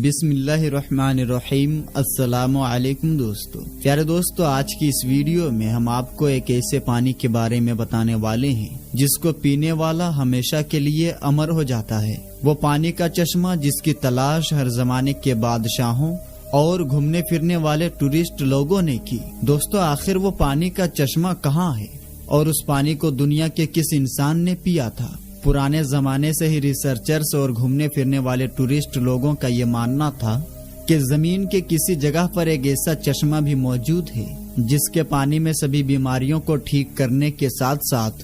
بسم اللہ الرحمن الرحیم۔ السلام علیکم دوستو۔ پیارے دوستو، آج کی اس ویڈیو میں ہم آپ کو ایک ایسے پانی کے بارے میں بتانے والے ہیں جس کو پینے والا ہمیشہ کے لیے امر ہو جاتا ہے۔ وہ پانی کا چشمہ جس کی تلاش ہر زمانے کے بادشاہوں اور گھومنے پھرنے والے ٹورسٹ لوگوں نے کی۔ دوستو، آخر وہ پانی کا چشمہ کہاں ہے اور اس پانی کو دنیا کے کس انسان نے پیا تھا؟ پرانے زمانے سے ہی ریسرچرز اور گھومنے پھرنے والے ٹورسٹ لوگوں کا یہ ماننا تھا کہ زمین کے کسی جگہ پر ایک ایسا چشمہ بھی موجود ہے جس کے پانی میں سبھی بیماریوں کو ٹھیک کرنے کے ساتھ ساتھ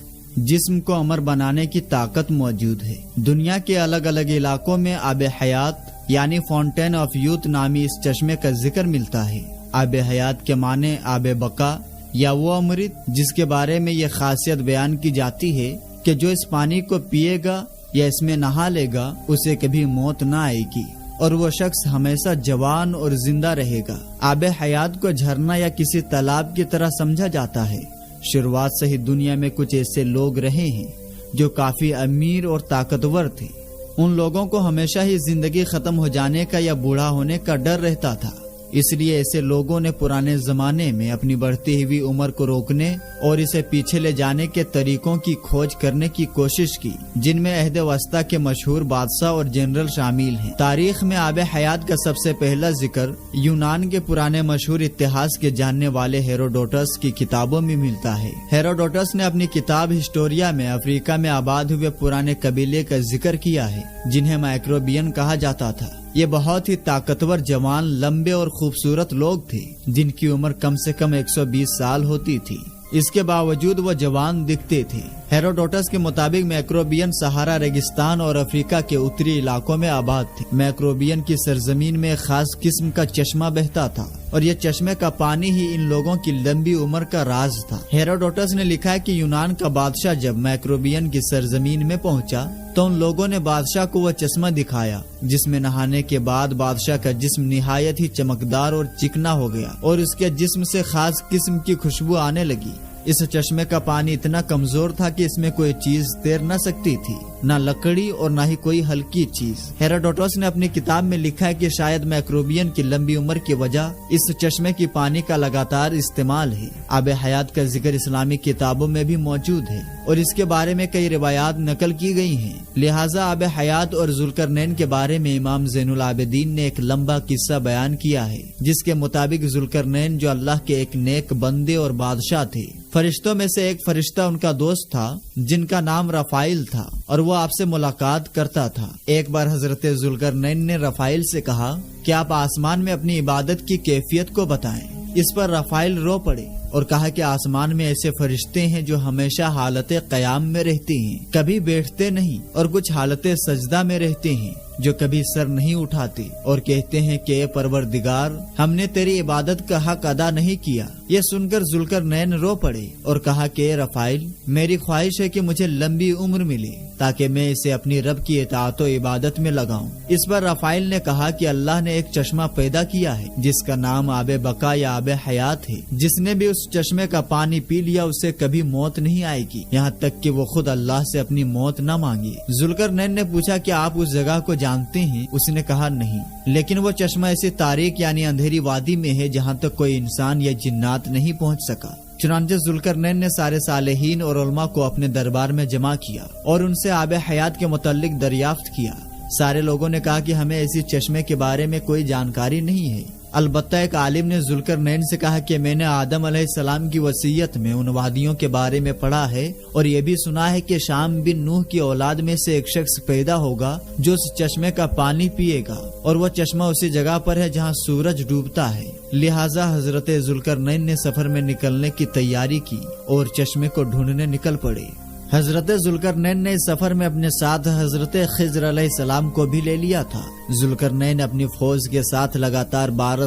جسم کو امر بنانے کی طاقت موجود ہے۔ دنیا کے الگ الگ علاقوں میں آب حیات یعنی فاؤنٹین آف یوتھ نامی اس چشمے کا ذکر ملتا ہے۔ آب حیات کے معنی آب بقا یا وہ امرت جس کے بارے میں یہ خاصیت بیان کی جاتی ہے کہ جو اس پانی کو پیے گا یا اس میں نہا لے گا اسے کبھی موت نہ آئے گی اور وہ شخص ہمیشہ جوان اور زندہ رہے گا۔ آب حیات کو جھرنا یا کسی تالاب کی طرح سمجھا جاتا ہے۔ شروعات سے ہی دنیا میں کچھ ایسے لوگ رہے ہیں جو کافی امیر اور طاقتور تھے۔ ان لوگوں کو ہمیشہ ہی زندگی ختم ہو جانے کا یا بوڑھا ہونے کا ڈر رہتا تھا، اس لیے ایسے لوگوں نے پرانے زمانے میں اپنی بڑھتی ہوئی عمر کو روکنے اور اسے پیچھے لے جانے کے طریقوں کی کھوج کرنے کی کوشش کی، جن میں عہد وسطیٰ کے مشہور بادشاہ اور جنرل شامل ہیں۔ تاریخ میں آب حیات کا سب سے پہلا ذکر یونان کے پرانے مشہور اتہاس کے جاننے والے ہیروڈوٹس کی کتابوں میں ملتا ہے۔ ہیروڈوٹس نے اپنی کتاب ہسٹوریا میں افریقہ میں آباد ہوئے پرانے قبیلے کا ذکر کیا ہے جنہیں مائکروبین کہا جاتا تھا۔ یہ بہت ہی طاقتور، جوان، لمبے اور خوبصورت لوگ تھے جن کی عمر کم سے کم 120 سال ہوتی تھی۔ اس کے باوجود وہ جوان دکھتے تھے۔ ہیروڈوٹس کے مطابق مائکروبین سہارا ریگستان اور افریقہ کے اتری علاقوں میں آباد تھے۔ مائکروبین کی سرزمین میں ایک خاص قسم کا چشمہ بہتا تھا اور یہ چشمے کا پانی ہی ان لوگوں کی لمبی عمر کا راز تھا۔ ہیروڈوٹس نے لکھا ہے کہ یونان کا بادشاہ جب مائکروبین کی سرزمین میں پہنچا تو ان لوگوں نے بادشاہ کو وہ چشمہ دکھایا جس میں نہانے کے بعد بادشاہ کا جسم نہایت ہی چمکدار اور چکنا ہو گیا اور اس کے جسم سے خاص قسم کی خوشبو آنے لگی۔ اس چشمے کا پانی اتنا کمزور تھا کہ اس میں کوئی چیز تیر نہ سکتی تھی، نہ لکڑی اور نہ ہی کوئی ہلکی چیز۔ ہیروڈوٹس نے اپنی کتاب میں لکھا ہے کہ شاید مائکروبین کی لمبی عمر کی وجہ اس چشمے کی پانی کا لگاتار استعمال ہے۔ آب حیات کا ذکر اسلامی کتابوں میں بھی موجود ہے اور اس کے بارے میں کئی روایات نقل کی گئی ہیں، لہٰذا آب حیات اور ذوالقرنین کے بارے میں امام زین العابدین نے ایک لمبا قصہ بیان کیا ہے جس کے مطابق ذوالقرنین جو اللہ کے ایک نیک بندے اور بادشاہ تھے، فرشتوں میں سے ایک فرشتہ ان کا دوست تھا جن کا نام رفائیل تھا اور وہ آپ سے ملاقات کرتا تھا۔ ایک بار حضرت ذوالقرنین نے رفائیل سے کہا کہ آپ آسمان میں اپنی عبادت کی کیفیت کو بتائیں۔ اس پر رفائیل رو پڑے اور کہا کہ آسمان میں ایسے فرشتے ہیں جو ہمیشہ حالت قیام میں رہتے ہیں، کبھی بیٹھتے نہیں، اور کچھ حالت سجدہ میں رہتے ہیں جو کبھی سر نہیں اٹھاتے اور کہتے ہیں کہ اے پروردگار، ہم نے تیری عبادت کا حق ادا نہیں کیا۔ یہ سن کر ذوالقرنین رو پڑے اور کہا کہ اے رفائیل، میری خواہش ہے کہ مجھے لمبی عمر ملے تاکہ میں اسے اپنی رب کی اطاعت و عبادت میں لگاؤں۔ اس پر رفائیل نے کہا کہ اللہ نے ایک چشمہ پیدا کیا ہے جس کا نام آب بقا یا آب حیات ہے، جس نے بھی اس چشمے کا پانی پی لیا اسے کبھی موت نہیں آئے گی، یہاں تک کہ وہ خود اللہ سے اپنی موت نہ مانگے۔ ذوالقرنین نے پوچھا کہ آپ اس جگہ کو جانتے ہیں؟ اس نے کہا نہیں، لیکن وہ چشمہ ایسی تاریک یعنی اندھیری وادی میں ہے جہاں تک کوئی انسان یا جنات نہیں پہنچ سکا۔ چنانچہ ذوالقرنین نے سارے صالحین اور علماء کو اپنے دربار میں جمع کیا اور ان سے آب حیات کے متعلق دریافت کیا۔ سارے لوگوں نے کہا کہ ہمیں ایسی چشمے کے بارے میں کوئی جانکاری نہیں ہے۔ البتہ ایک عالم نے ذوالقرنین سے کہا کہ میں نے آدم علیہ السلام کی وصیت میں ان وادیوں کے بارے میں پڑھا ہے اور یہ بھی سنا ہے کہ شام بن نوح کی اولاد میں سے ایک شخص پیدا ہوگا جو اس چشمے کا پانی پیے گا، اور وہ چشمہ اسی جگہ پر ہے جہاں سورج ڈوبتا ہے۔ لہٰذا حضرت ذوالقرنین نے سفر میں نکلنے کی تیاری کی اور چشمے کو ڈھونڈنے نکل پڑے۔ حضرت ذوالقرنین نے اس سفر میں اپنے ساتھ حضرت خضر علیہ السلام کو بھی لے لیا تھا۔ ذوالقرنین اپنی فوج کے ساتھ لگاتار 12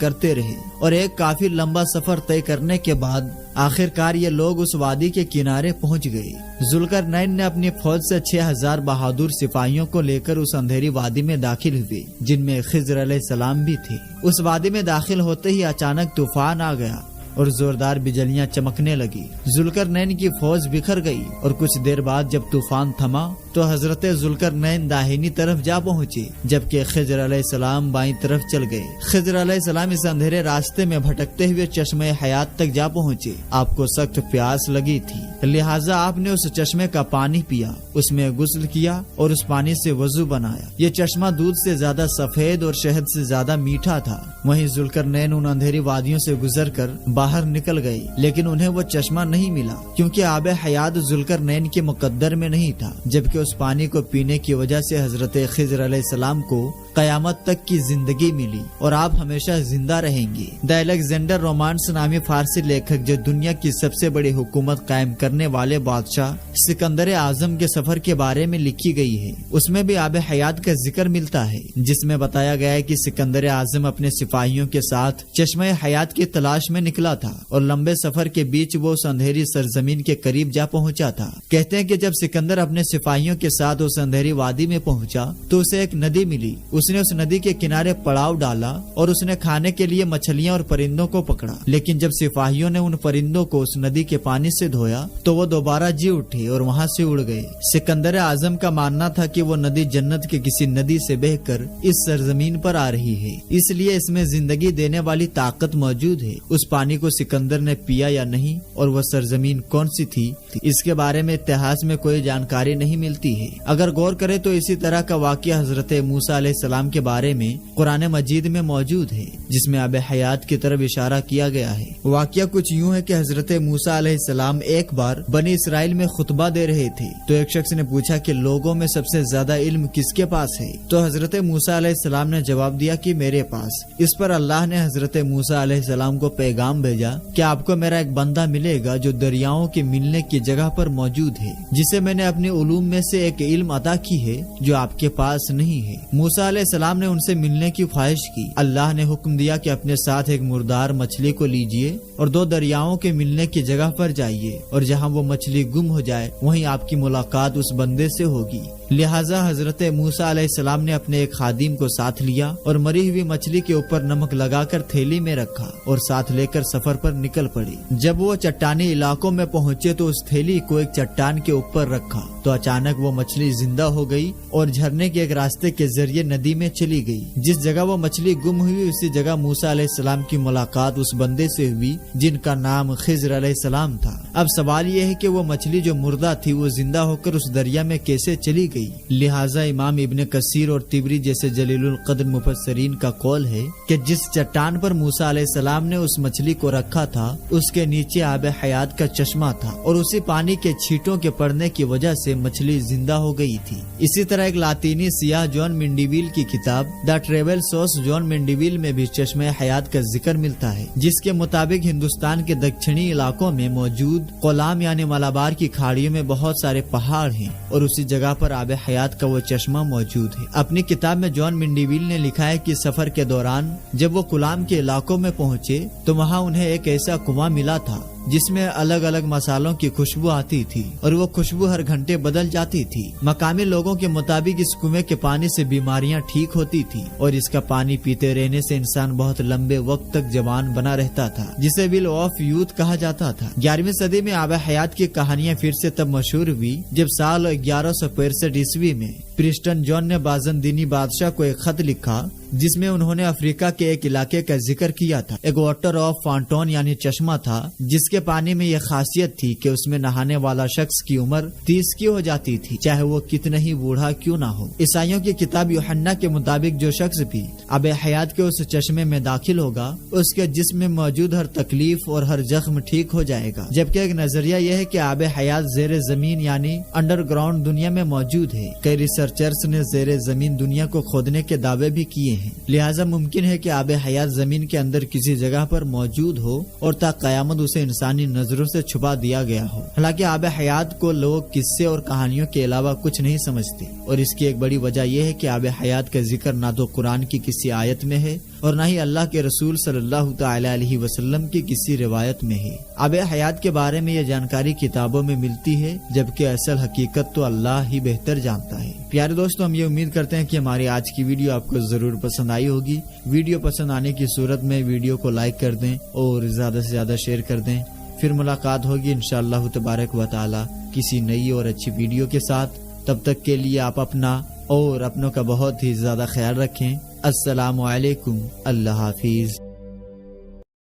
کرتے رہے اور ایک کافی لمبا سفر طے کرنے کے بعد آخر کار یہ لوگ اس وادی کے کنارے پہنچ گئے۔ ذوالقرنین نے اپنی فوج سے 6000 بہادر سپاہیوں کو لے کر اس اندھیری وادی میں داخل ہوئے جن میں خضر علیہ السلام بھی تھے۔ اس وادی میں داخل ہوتے ہی اچانک طوفان آ گیا اور زوردار بجلیاں چمکنے لگی۔ ذوالقرنین کی فوج بکھر گئی اور کچھ دیر بعد جب طوفان تھما تو حضرت ذوالقرنین داہنی طرف جا پہنچے جبکہ خضر علیہ السلام بائیں طرف چل گئے۔ خضر علیہ السلام اس اندھیرے راستے میں بھٹکتے ہوئے چشمہ حیات تک جا پہنچے۔ آپ کو سخت پیاس لگی تھی، لہٰذا آپ نے اس چشمے کا پانی پیا، اس میں غسل کیا اور اس پانی سے وضو بنایا۔ یہ چشمہ دودھ سے زیادہ سفید اور شہد سے زیادہ میٹھا تھا۔ وہیں ذوالقرنین ان اندھیری وادیوں سے گزر کر باہر نکل گئے، لیکن انہیں وہ چشمہ نہیں ملا کیونکہ آب حیات ذوالقرنین کے مقدر میں نہیں تھا، جبکہ اس پانی کو پینے کی وجہ سے حضرت خضر علیہ السلام کو قیامت تک کی زندگی ملی اور آپ ہمیشہ زندہ رہیں گے۔ دی الیگزینڈر رومانس نامی فارسی لیکھک جو دنیا کی سب سے بڑی حکومت قائم کرنے والے بادشاہ سکندر اعظم کے سفر کے بارے میں لکھی گئی ہے، اس میں بھی آب حیات کا ذکر ملتا ہے، جس میں بتایا گیا ہے کہ سکندر اعظم اپنے سپاہیوں کے ساتھ چشمہ حیات کی تلاش میں نکلا تھا اور لمبے سفر کے بیچ وہ اس اندھیری سرزمین کے قریب جا پہنچا تھا۔ کہتے ہیں کہ جب سکندر اپنے سپاہیوں کے ساتھ اس اندھیری وادی میں پہنچا تو اسے ایک ندی ملی۔ اس نے اس ندی کے کنارے پڑاؤ ڈالا اور اس نے کھانے کے لیے مچھلیاں اور پرندوں کو پکڑا، لیکن جب سپاہیوں نے ان پرندوں کو اس ندی کے پانی سے دھویا تو وہ دوبارہ جی اٹھے اور وہاں سے اڑ گئے۔ سکندر اعظم کا ماننا تھا کہ وہ ندی جنت کے کسی ندی سے بہہ کر اس سرزمین پر آ رہی ہے، اس لیے اس میں زندگی دینے والی طاقت موجود ہے۔ اس پانی کو سکندر نے پیا یا نہیں اور وہ سرزمین کون سی تھی، اس کے بارے میں اتہاس میں کوئی جانکاری نہیں ملتی ہے۔ اگر غور کرے تو اسی طرح کا واقعہ حضرت موسیٰ علیہ السلام کے بارے میں قرآن مجید میں موجود ہے، جس میں آب حیات کی طرف اشارہ کیا گیا ہے۔ واقعہ کچھ یوں ہے کہ حضرت موسیٰ علیہ السلام ایک بار بنی اسرائیل میں خطبہ دے رہے تھے تو ایک شخص نے پوچھا کہ لوگوں میں سب سے زیادہ علم کس کے پاس ہے؟ تو حضرت موسیٰ علیہ السلام نے جواب دیا کہ میرے پاس۔ اس پر اللہ نے حضرت موسیٰ علیہ السلام کو پیغام بھیجا کہ آپ کو میرا ایک بندہ ملے گا جو دریاؤں کے ملنے کی جگہ پر موجود ہے، جسے میں نے اپنے علوم میں سے ایک علم عطا کی ہے جو آپ کے پاس نہیں ہے۔ موسیٰ علیہ السلام نے ان سے ملنے کی خواہش کی۔ اللہ نے حکم دیا کہ اپنے ساتھ ایک مردار مچھلی کو لیجئے اور 2 دریاؤں کے ملنے کی جگہ پر جائیے، اور جہاں وہ مچھلی گم ہو جائے وہیں آپ کی ملاقات اس بندے سے ہوگی۔ لہٰذا حضرت موسیٰ علیہ السلام نے اپنے ایک خادم کو ساتھ لیا اور مری ہوئی مچھلی کے اوپر نمک لگا کر تھیلی میں رکھا اور ساتھ لے کر سفر پر نکل پڑی۔ جب وہ چٹانی علاقوں میں پہنچے تو اس تھیلی کو ایک چٹان کے اوپر رکھا تو اچانک وہ مچھلی زندہ ہو گئی اور جھرنے کے ایک راستے کے ذریعے ندی میں چلی گئی۔ جس جگہ وہ مچھلی گم ہوئی اسی جگہ موسیٰ علیہ السلام کی ملاقات اس بندے سے ہوئی جن کا نام خضر علیہ السلام تھا۔ اب سوال یہ ہے کہ وہ مچھلی جو مردہ تھی وہ زندہ ہو کر اس دریا میں کیسے چلی گئی؟ لہٰذا امام ابن کثیر اور طبری جیسے جلیل القدر مفسرین کا قول ہے کہ جس چٹان پر موسیٰ علیہ السلام نے اس مچھلی کو رکھا تھا اس کے نیچے آب حیات کا چشمہ تھا اور اسی پانی کے چھینٹوں کے پڑنے کی وجہ سے مچھلی زندہ ہو گئی تھی۔ اسی طرح ایک لاطینی سیاح جان منڈیویل کی کتاب دا ٹریول سوس جان منڈیویل میں بھی چشمہ حیات کا ذکر ملتا ہے، جس کے مطابق ہندوستان کے دکشنی علاقوں میں موجود کولام یعنی مالابار کی کھاڑیوں میں بہت سارے پہاڑ ہیں اور اسی جگہ پر آب حیات کا وہ چشمہ موجود ہے۔ اپنی کتاب میں جان منڈیویل نے لکھا ہے کہ سفر کے دوران جب وہ کولام کے علاقوں میں پہنچے تو وہاں انہیں ایک ایسا کنواں ملا تھا جس میں الگ الگ مصالحوں کی خوشبو آتی تھی اور وہ خوشبو ہر گھنٹے بدل جاتی تھی۔ مقامی لوگوں کے مطابق اس کنویں کے پانی سے بیماریاں ٹھیک ہوتی تھی اور اس کا پانی پیتے رہنے سے انسان بہت لمبے وقت تک جوان بنا رہتا تھا، جسے ویل آف یوتھ کہا جاتا تھا۔ 11ویں صدی میں آب حیات کی کہانیاں پھر سے تب مشہور ہوئی جب سال 1165 عیسوی میں پرسٹن جان نے بازنطینی بادشاہ کو ایک خط لکھا جس میں انہوں نے افریقہ کے ایک علاقے کا ذکر کیا تھا۔ ایک واٹر آف فانٹون یعنی چشمہ تھا جس کے پانی میں یہ خاصیت تھی کہ اس میں نہانے والا شخص کی عمر 30 کی ہو جاتی تھی، چاہے وہ کتنا ہی بوڑھا کیوں نہ ہو۔ عیسائیوں کی کتاب یوحنا کے مطابق جو شخص بھی آب حیات کے اس چشمے میں داخل ہوگا اس کے جسم میں موجود ہر تکلیف اور ہر زخم ٹھیک ہو جائے گا، جبکہ ایک نظریہ یہ ہے کہ آب حیات زیر زمین یعنی انڈر گراؤنڈ دنیا میں موجود ہے۔ کئی ریسرچرز نے زیر زمین دنیا کو کھودنے کے دعوے بھی کیے ہیں، لہٰذا ممکن ہے کہ آب حیات زمین کے اندر کسی جگہ پر موجود ہو اور تا قیامت اسے انسانی نظروں سے چھپا دیا گیا ہو۔ حالانکہ آب حیات کو لوگ قصے اور کہانیوں کے علاوہ کچھ نہیں سمجھتے، اور اس کی ایک بڑی وجہ یہ ہے کہ آب حیات کا ذکر نہ تو قرآن کی کسی آیت میں ہے اور نہ ہی اللہ کے رسول صلی اللہ تعالی علیہ وسلم کی کسی روایت میں ہے۔ آب حیات کے بارے میں یہ جانکاری کتابوں میں ملتی ہے، جبکہ اصل حقیقت تو اللہ ہی بہتر جانتا ہے۔ پیارے دوستو، ہم یہ امید کرتے ہیں کہ ہماری آج کی ویڈیو آپ کو ضرور پسند آئی ہوگی۔ ویڈیو پسند آنے کی صورت میں ویڈیو کو لائک کر دیں اور زیادہ سے زیادہ شیئر کر دیں۔ پھر ملاقات ہوگی انشاءاللہ تبارک و تعالی کسی نئی اور اچھی ویڈیو کے ساتھ۔ تب تک کے لیے آپ اپنا اور اپنوں کا بہت ہی زیادہ خیال رکھیں۔ السلام علیکم، اللہ حافظ۔